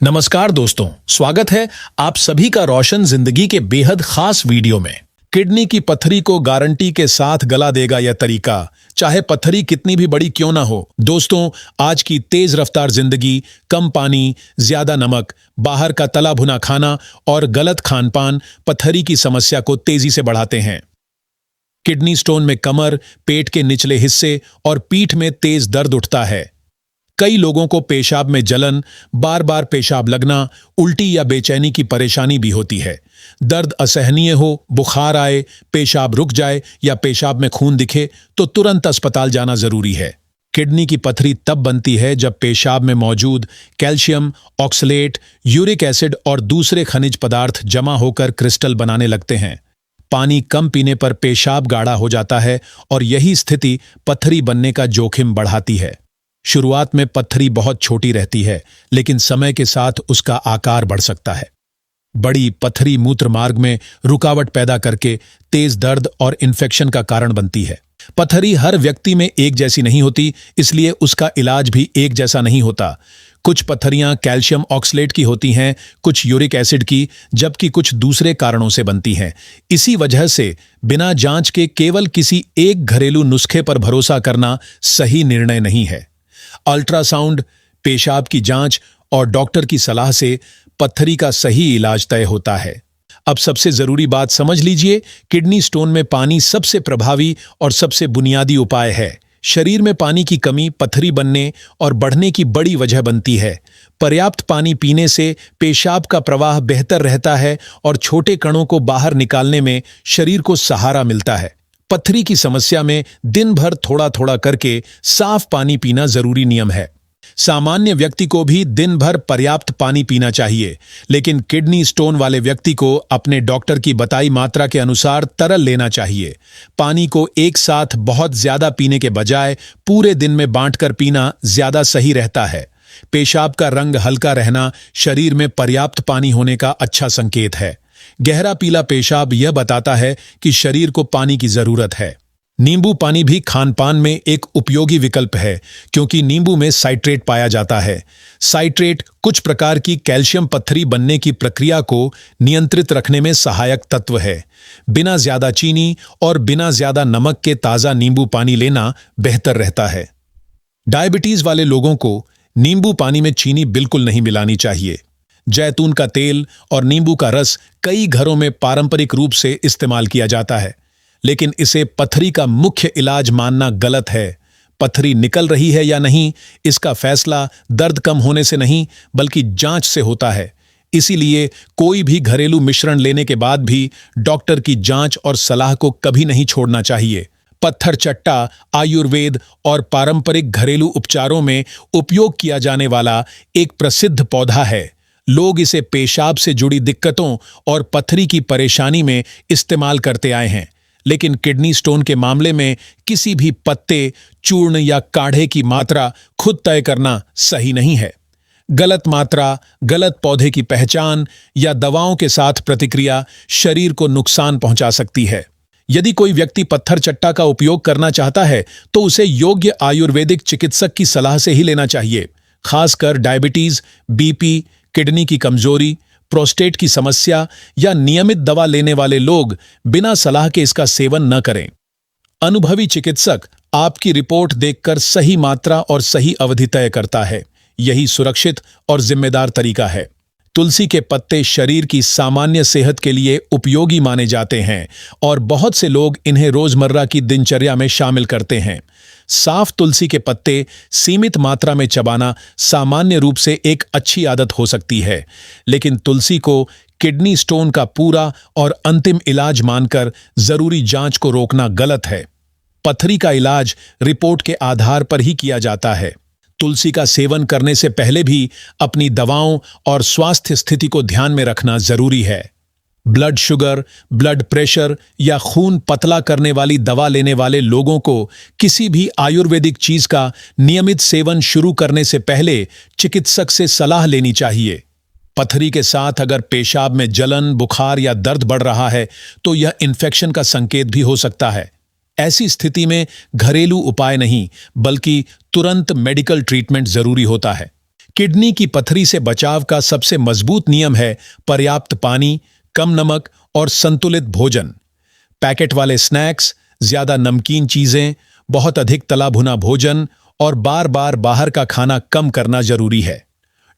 नमस्कार दोस्तों, स्वागत है आप सभी का रोशन जिंदगी के बेहद खास वीडियो में। किडनी की पथरी को गारंटी के साथ गला देगा यह तरीका, चाहे पथरी कितनी भी बड़ी क्यों ना हो। दोस्तों, आज की तेज रफ्तार जिंदगी, कम पानी, ज्यादा नमक, बाहर का तला भुना खाना और गलत खानपान पथरी की समस्या को तेजी से बढ़ाते हैं। किडनी स्टोन में कमर, पेट के निचले हिस्से और पीठ में तेज दर्द उठता है। कई लोगों को पेशाब में जलन, बार बार पेशाब लगना, उल्टी या बेचैनी की परेशानी भी होती है। दर्द असहनीय हो, बुखार आए, पेशाब रुक जाए या पेशाब में खून दिखे तो तुरंत अस्पताल जाना जरूरी है। किडनी की पथरी तब बनती है जब पेशाब में मौजूद कैल्शियम, ऑक्सलेट, यूरिक एसिड और दूसरे खनिज पदार्थ जमा होकर क्रिस्टल बनाने लगते हैं। पानी कम पीने पर पेशाब गाढ़ा हो जाता है और यही स्थिति पथरी बनने का जोखिम बढ़ाती है। शुरुआत में पथरी बहुत छोटी रहती है, लेकिन समय के साथ उसका आकार बढ़ सकता है। बड़ी पथरी मूत्र मार्ग में रुकावट पैदा करके तेज दर्द और इन्फेक्शन का कारण बनती है। पथरी हर व्यक्ति में एक जैसी नहीं होती, इसलिए उसका इलाज भी एक जैसा नहीं होता। कुछ पथरियां कैल्शियम ऑक्सलेट की होती हैं, कुछ यूरिक एसिड की, जबकि कुछ दूसरे कारणों से बनती हैं। इसी वजह से बिना जांच के केवल किसी एक घरेलू नुस्खे पर भरोसा करना सही निर्णय नहीं है। अल्ट्रासाउंड, पेशाब की जांच और डॉक्टर की सलाह से पथरी का सही इलाज तय होता है। अब सबसे जरूरी बात समझ लीजिए, किडनी स्टोन में पानी सबसे प्रभावी और सबसे बुनियादी उपाय है। शरीर में पानी की कमी पथरी बनने और बढ़ने की बड़ी वजह बनती है। पर्याप्त पानी पीने से पेशाब का प्रवाह बेहतर रहता है और छोटे कणों को बाहर निकालने में शरीर को सहारा मिलता है। पथरी की समस्या में दिन भर थोड़ा थोड़ा करके साफ पानी पीना जरूरी नियम है। सामान्य व्यक्ति को भी दिन भर पर्याप्त पानी पीना चाहिए, लेकिन किडनी स्टोन वाले व्यक्ति को अपने डॉक्टर की बताई मात्रा के अनुसार तरल लेना चाहिए। पानी को एक साथ बहुत ज्यादा पीने के बजाय पूरे दिन में बांटकर पीना ज्यादा सही रहता है। पेशाब का रंग हल्का रहना शरीर में पर्याप्त पानी होने का अच्छा संकेत है। गहरा पीला पेशाब यह बताता है कि शरीर को पानी की जरूरत है। नींबू पानी भी खानपान में एक उपयोगी विकल्प है, क्योंकि नींबू में साइट्रेट पाया जाता है। साइट्रेट कुछ प्रकार की कैल्शियम पथरी बनने की प्रक्रिया को नियंत्रित रखने में सहायक तत्व है। बिना ज्यादा चीनी और बिना ज्यादा नमक के ताजा नींबू पानी लेना बेहतर रहता है। डायबिटीज वाले लोगों को नींबू पानी में चीनी बिल्कुल नहीं मिलानी चाहिए। जैतून का तेल और नींबू का रस कई घरों में पारंपरिक रूप से इस्तेमाल किया जाता है, लेकिन इसे पथरी का मुख्य इलाज मानना गलत है। पथरी निकल रही है या नहीं, इसका फैसला दर्द कम होने से नहीं बल्कि जांच से होता है। इसीलिए कोई भी घरेलू मिश्रण लेने के बाद भी डॉक्टर की जांच और सलाह को कभी नहीं छोड़ना चाहिए। पत्थर चट्टा आयुर्वेद और पारंपरिक घरेलू उपचारों में उपयोग किया जाने वाला एक प्रसिद्ध पौधा है। लोग इसे पेशाब से जुड़ी दिक्कतों और पथरी की परेशानी में इस्तेमाल करते आए हैं, लेकिन किडनी स्टोन के मामले में किसी भी पत्ते, चूर्ण या काढ़े की मात्रा खुद तय करना सही नहीं है। गलत मात्रा, गलत पौधे की पहचान या दवाओं के साथ प्रतिक्रिया शरीर को नुकसान पहुंचा सकती है। यदि कोई व्यक्ति पत्थर चट्टा का उपयोग करना चाहता है तो उसे योग्य आयुर्वेदिक चिकित्सक की सलाह से ही लेना चाहिए। खासकर डायबिटीज, बीपी, किडनी की कमजोरी, प्रोस्टेट की समस्या या नियमित दवा लेने वाले लोग बिना सलाह के इसका सेवन न करें। अनुभवी चिकित्सक आपकी रिपोर्ट देखकर सही मात्रा और सही अवधि तय करता है। यही सुरक्षित और जिम्मेदार तरीका है। तुलसी के पत्ते शरीर की सामान्य सेहत के लिए उपयोगी माने जाते हैं और बहुत से लोग इन्हें रोजमर्रा की दिनचर्या में शामिल करते हैं। साफ तुलसी के पत्ते सीमित मात्रा में चबाना सामान्य रूप से एक अच्छी आदत हो सकती है, लेकिन तुलसी को किडनी स्टोन का पूरा और अंतिम इलाज मानकर जरूरी जांच को रोकना गलत है। पथरी का इलाज रिपोर्ट के आधार पर ही किया जाता है। तुलसी का सेवन करने से पहले भी अपनी दवाओं और स्वास्थ्य स्थिति को ध्यान में रखना जरूरी है। ब्लड शुगर, ब्लड प्रेशर या खून पतला करने वाली दवा लेने वाले लोगों को किसी भी आयुर्वेदिक चीज का नियमित सेवन शुरू करने से पहले चिकित्सक से सलाह लेनी चाहिए। पथरी के साथ अगर पेशाब में जलन, बुखार या दर्द बढ़ रहा है तो यह इन्फेक्शन का संकेत भी हो सकता है। ऐसी स्थिति में घरेलू उपाय नहीं बल्कि तुरंत मेडिकल ट्रीटमेंट जरूरी होता है। किडनी की पथरी से बचाव का सबसे मजबूत नियम है पर्याप्त पानी, कम नमक और संतुलित भोजन। पैकेट वाले स्नैक्स, ज्यादा नमकीन चीजें, बहुत अधिक तला भुना भोजन और बार बार बाहर का खाना कम करना जरूरी है।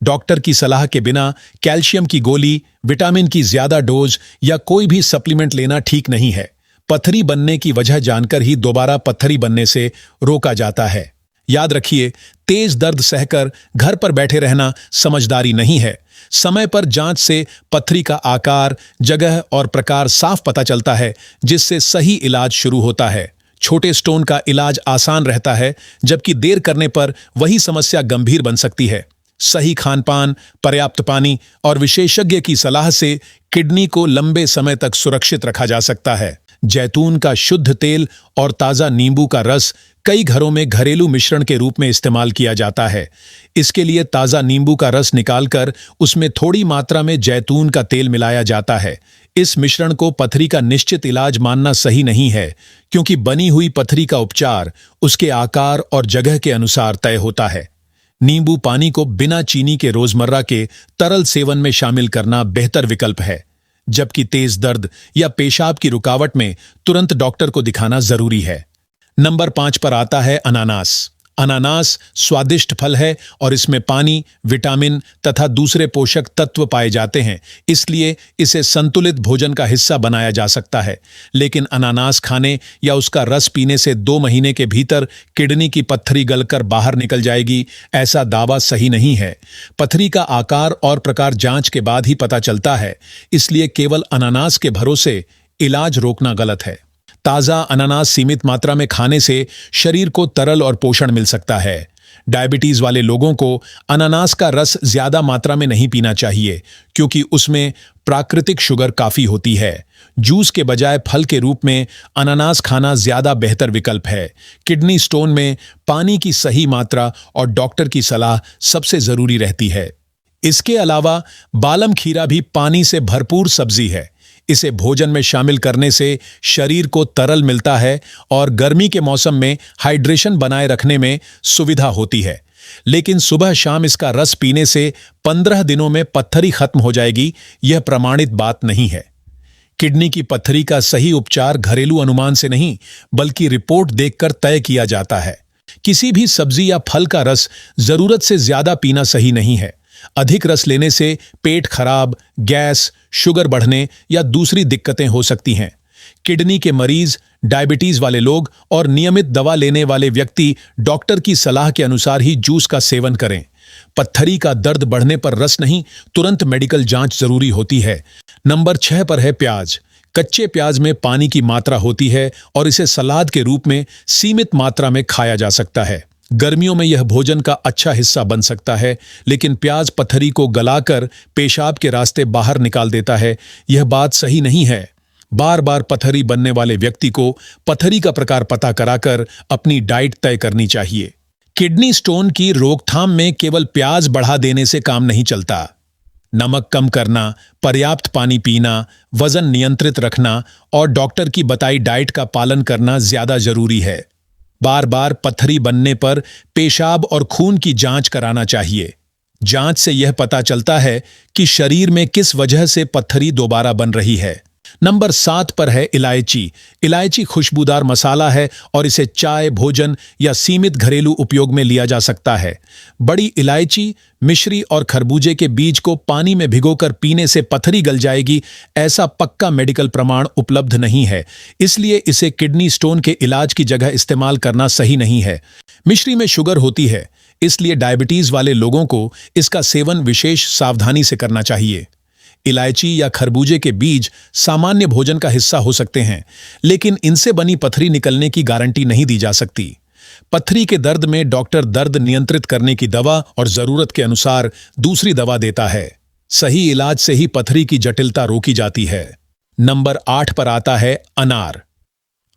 डॉक्टर की सलाह के बिना कैल्शियम की गोली, विटामिन की ज्यादा डोज या कोई भी सप्लीमेंट लेना ठीक नहीं है। पथरी बनने की वजह जानकर ही दोबारा पथरी बनने से रोका जाता है। याद रखिए, तेज दर्द सहकर घर पर बैठे रहना समझदारी नहीं है। समय पर जांच से पथरी का आकार, जगह और प्रकार साफ पता चलता है, जिससे सही इलाज शुरू होता है। छोटे स्टोन का इलाज आसान रहता है, जबकि देर करने पर वही समस्या गंभीर बन सकती है। सही खानपान, पर्याप्त पानी और विशेषज्ञ की सलाह से किडनी को लंबे समय तक सुरक्षित रखा जा सकता है। जैतून का शुद्ध तेल और ताजा नींबू का रस कई घरों में घरेलू मिश्रण के रूप में इस्तेमाल किया जाता है। इसके लिए ताजा नींबू का रस निकालकर उसमें थोड़ी मात्रा में जैतून का तेल मिलाया जाता है। इस मिश्रण को पथरी का निश्चित इलाज मानना सही नहीं है, क्योंकि बनी हुई पथरी का उपचार उसके आकार और जगह के अनुसार तय होता है। नींबू पानी को बिना चीनी के रोजमर्रा के तरल सेवन में शामिल करना बेहतर विकल्प है, जबकि तेज दर्द या पेशाब की रुकावट में तुरंत डॉक्टर को दिखाना जरूरी है। नंबर 5 पर आता है अनानास। अनानास स्वादिष्ट फल है और इसमें पानी, विटामिन तथा दूसरे पोषक तत्व पाए जाते हैं, इसलिए इसे संतुलित भोजन का हिस्सा बनाया जा सकता है। लेकिन अनानास खाने या उसका रस पीने से 2 महीने के भीतर किडनी की पत्थरी गलकर बाहर निकल जाएगी, ऐसा दावा सही नहीं है। पत्थरी का आकार और प्रकार जांच के बाद ही पता चलता है, इसलिए केवल अनानास के भरोसे इलाज रोकना गलत है। ताजा अनानास सीमित मात्रा में खाने से शरीर को तरल और पोषण मिल सकता है। डायबिटीज वाले लोगों को अनानास का रस ज्यादा मात्रा में नहीं पीना चाहिए, क्योंकि उसमें प्राकृतिक शुगर काफी होती है। जूस के बजाय फल के रूप में अनानास खाना ज्यादा बेहतर विकल्प है। किडनी स्टोन में पानी की सही मात्रा और डॉक्टर की सलाह सबसे जरूरी रहती है। इसके अलावा बालम खीरा भी पानी से भरपूर सब्जी है। इसे भोजन में शामिल करने से शरीर को तरल मिलता है और गर्मी के मौसम में हाइड्रेशन बनाए रखने में सुविधा होती है। लेकिन सुबह शाम इसका रस पीने से 15 दिनों में पत्थरी खत्म हो जाएगी, यह प्रमाणित बात नहीं है। किडनी की पत्थरी का सही उपचार घरेलू अनुमान से नहीं, बल्कि रिपोर्ट देखकर तय किया जाता है। किसी भी सब्जी या फल का रस जरूरत से ज्यादा पीना सही नहीं है। अधिक रस लेने से पेट खराब, गैस, शुगर बढ़ने या दूसरी दिक्कतें हो सकती हैं। किडनी के मरीज, डायबिटीज वाले लोग और नियमित दवा लेने वाले व्यक्ति डॉक्टर की सलाह के अनुसार ही जूस का सेवन करें। पत्थरी का दर्द बढ़ने पर रस नहीं, तुरंत मेडिकल जांच जरूरी होती है। नंबर 6 पर है प्याज। कच्चे प्याज में पानी की मात्रा होती है और इसे सलाद के रूप में सीमित मात्रा में खाया जा सकता है। गर्मियों में यह भोजन का अच्छा हिस्सा बन सकता है, लेकिन प्याज पथरी को गलाकर पेशाब के रास्ते बाहर निकाल देता है। यह बात सही नहीं है। बार बार पथरी बनने वाले व्यक्ति को पथरी का प्रकार पता कराकर अपनी डाइट तय करनी चाहिए। किडनी स्टोन की रोकथाम में केवल प्याज बढ़ा देने से काम नहीं चलता। नमक कम करना, पर्याप्त पानी पीना, वजन नियंत्रित रखना और डॉक्टर की बताई डाइट का पालन करना ज्यादा जरूरी है। बार बार पत्थरी बनने पर पेशाब और खून की जांच कराना चाहिए। जांच से यह पता चलता है कि शरीर में किस वजह से पत्थरी दोबारा बन रही है। नंबर 7 पर है इलायची। इलायची खुशबूदार मसाला है और इसे चाय, भोजन या सीमित घरेलू उपयोग में लिया जा सकता है। बड़ी इलायची, मिश्री और खरबूजे के बीज को पानी में भिगोकर पीने से पथरी गल जाएगी, ऐसा पक्का मेडिकल प्रमाण उपलब्ध नहीं है। इसलिए इसे किडनी स्टोन के इलाज की जगह इस्तेमाल करना सही नहीं है। मिश्री में शुगर होती है, इसलिए डायबिटीज वाले लोगों को इसका सेवन विशेष सावधानी से करना चाहिए। इलायची या खरबूजे के बीज सामान्य भोजन का हिस्सा हो सकते हैं, लेकिन इनसे बनी पथरी निकलने की गारंटी नहीं दी जा सकती। पथरी के दर्द में डॉक्टर दर्द नियंत्रित करने की दवा और जरूरत के अनुसार दूसरी दवा देता है। सही इलाज से ही पथरी की जटिलता रोकी जाती है। नंबर 8 पर आता है अनार।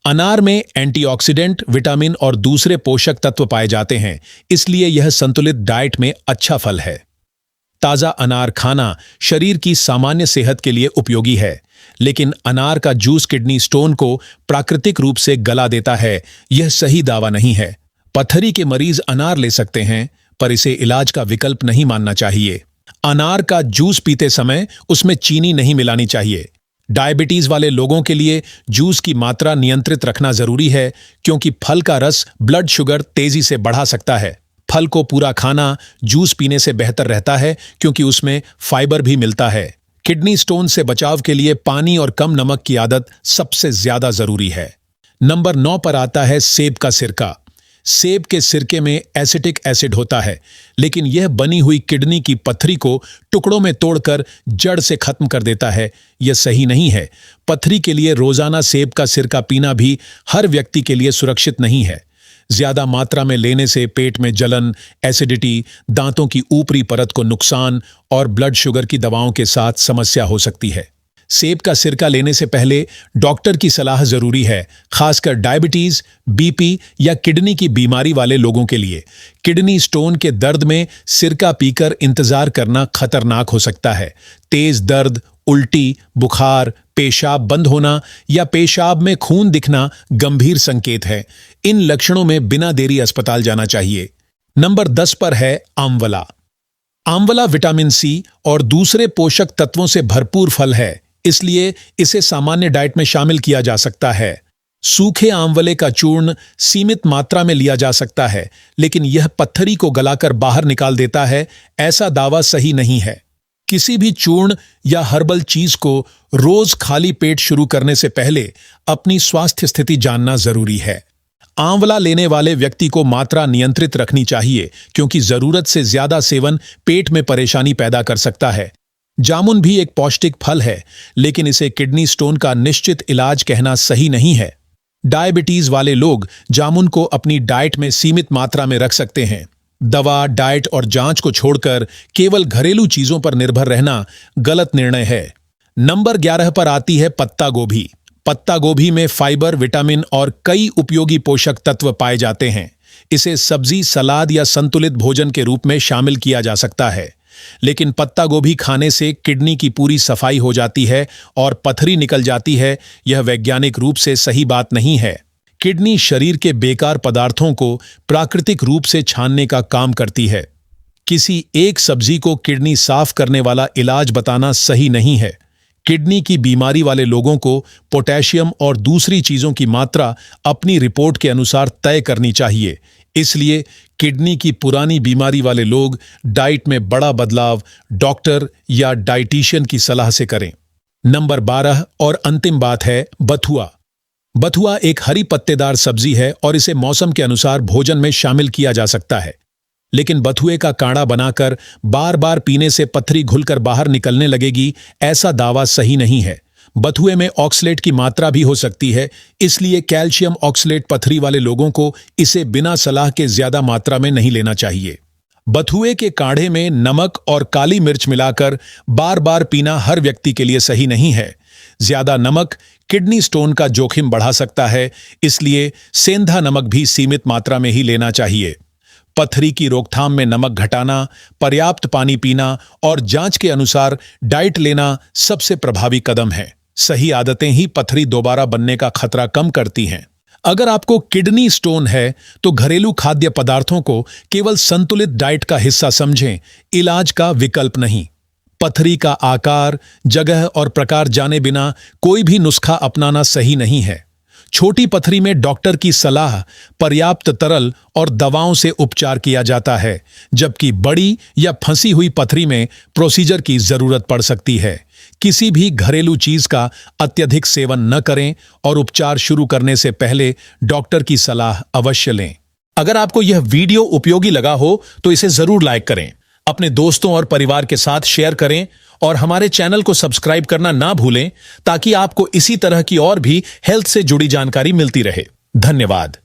अनार में एंटीऑक्सीडेंट, विटामिन और दूसरे पोषक तत्व पाए जाते हैं, इसलिए यह संतुलित डाइट में अच्छा फल है। ताजा अनार खाना शरीर की सामान्य सेहत के लिए उपयोगी है, लेकिन अनार का जूस किडनी स्टोन को प्राकृतिक रूप से गला देता है, यह सही दावा नहीं है। पथरी के मरीज अनार ले सकते हैं, पर इसे इलाज का विकल्प नहीं मानना चाहिए। अनार का जूस पीते समय उसमें चीनी नहीं मिलानी चाहिए। डायबिटीज वाले लोगों के लिए जूस की मात्रा नियंत्रित रखना जरूरी है, क्योंकि फल का रस ब्लड शुगर तेजी से बढ़ा सकता है। फल को पूरा खाना जूस पीने से बेहतर रहता है, क्योंकि उसमें फाइबर भी मिलता है। किडनी स्टोन से बचाव के लिए पानी और कम नमक की आदत सबसे ज्यादा जरूरी है। नंबर 9 पर आता है सेब का सिरका। सेब के सिरके में एसिटिक एसिड होता है, लेकिन यह बनी हुई किडनी की पत्थरी को टुकड़ों में तोड़कर जड़ से खत्म कर देता है। यह सही नहीं है। पत्थरी के लिए रोजाना सेब का सिरका पीना भी हर व्यक्ति के लिए सुरक्षित नहीं है। ज्यादा मात्रा में लेने से पेट में जलन, एसिडिटी, दांतों की ऊपरी परत को नुकसान और ब्लड शुगर की दवाओं के साथ समस्या हो सकती है। सेब का सिरका लेने से पहले डॉक्टर की सलाह जरूरी है, खासकर डायबिटीज, बीपी या किडनी की बीमारी वाले लोगों के लिए। किडनी स्टोन के दर्द में सिरका पीकर इंतजार करना खतरनाक हो सकता है। तेज दर्द, उल्टी, बुखार, पेशाब बंद होना या पेशाब में खून दिखना गंभीर संकेत है। इन लक्षणों में बिना देरी अस्पताल जाना चाहिए। नंबर 10 पर है आंवला। आंवला विटामिन सी और दूसरे पोषक तत्वों से भरपूर फल है, इसलिए इसे सामान्य डाइट में शामिल किया जा सकता है। सूखे आंवले का चूर्ण सीमित मात्रा में लिया जा सकता है, लेकिन यह पत्थरी को गलाकर बाहर निकाल देता है, ऐसा दावा सही नहीं है। किसी भी चूर्ण या हर्बल चीज को रोज खाली पेट शुरू करने से पहले अपनी स्वास्थ्य स्थिति जानना जरूरी है। आंवला लेने वाले व्यक्ति को मात्रा नियंत्रित रखनी चाहिए, क्योंकि जरूरत से ज्यादा सेवन पेट में परेशानी पैदा कर सकता है। जामुन भी एक पौष्टिक फल है, लेकिन इसे किडनी स्टोन का निश्चित इलाज कहना सही नहीं है। डायबिटीज वाले लोग जामुन को अपनी डाइट में सीमित मात्रा में रख सकते हैं। दवा, डाइट और जांच को छोड़कर केवल घरेलू चीजों पर निर्भर रहना गलत निर्णय है। नंबर 11 पर आती है पत्ता गोभी। पत्ता गोभी में फाइबर, विटामिन और कई उपयोगी पोषक तत्व पाए जाते हैं। इसे सब्जी, सलाद या संतुलित भोजन के रूप में शामिल किया जा सकता है। लेकिन पत्ता गोभी खाने से किडनी की पूरी सफाई हो जाती है और पथरी निकल जाती है, यह वैज्ञानिक रूप से सही बात नहीं है। किडनी शरीर के बेकार पदार्थों को प्राकृतिक रूप से छानने का काम करती है। किसी एक सब्जी को किडनी साफ करने वाला इलाज बताना सही नहीं है। किडनी की बीमारी वाले लोगों को पोटेशियम और दूसरी चीजों की मात्रा अपनी रिपोर्ट के अनुसार तय करनी चाहिए। इसलिए किडनी की पुरानी बीमारी वाले लोग डाइट में बड़ा बदलाव डॉक्टर या डाइटिशियन की सलाह से करें। नंबर 12 और अंतिम बात है बथुआ। बथुआ एक हरी पत्तेदार सब्जी है और इसे मौसम के अनुसार भोजन में शामिल किया जा सकता है। लेकिन बथुए का काढ़ा बनाकर बार बार पीने से पथरी घुलकर बाहर निकलने लगेगी, ऐसा दावा सही नहीं है। बथुए में ऑक्सलेट की मात्रा भी हो सकती है, इसलिए कैल्शियम ऑक्सलेट पथरी वाले लोगों को इसे बिना सलाह के ज्यादा मात्रा में नहीं लेना चाहिए। बथुए के काढ़े में नमक और काली मिर्च मिलाकर बार बार पीना हर व्यक्ति के लिए सही नहीं है। ज्यादा नमक किडनी स्टोन का जोखिम बढ़ा सकता है, इसलिए सेंधा नमक भी सीमित मात्रा में ही लेना चाहिए। पथरी की रोकथाम में नमक घटाना, पर्याप्त पानी पीना और जांच के अनुसार डाइट लेना सबसे प्रभावी कदम है। सही आदतें ही पथरी दोबारा बनने का खतरा कम करती हैं। अगर आपको किडनी स्टोन है तो घरेलू खाद्य पदार्थों को केवल संतुलित डाइट का हिस्सा समझें, इलाज का विकल्प नहीं। पथरी का आकार, जगह और प्रकार जाने बिना कोई भी नुस्खा अपनाना सही नहीं है। छोटी पथरी में डॉक्टर की सलाह, पर्याप्त तरल और दवाओं से उपचार किया जाता है, जबकि बड़ी या फंसी हुई पथरी में प्रोसीजर की जरूरत पड़ सकती है। किसी भी घरेलू चीज का अत्यधिक सेवन न करें और उपचार शुरू करने से पहले डॉक्टर की सलाह अवश्य लें। अगर आपको यह वीडियो उपयोगी लगा हो तो इसे जरूर लाइक करें, अपने दोस्तों और परिवार के साथ शेयर करें और हमारे चैनल को सब्सक्राइब करना ना भूलें, ताकि आपको इसी तरह की और भी हेल्थ से जुड़ी जानकारी मिलती रहे। धन्यवाद।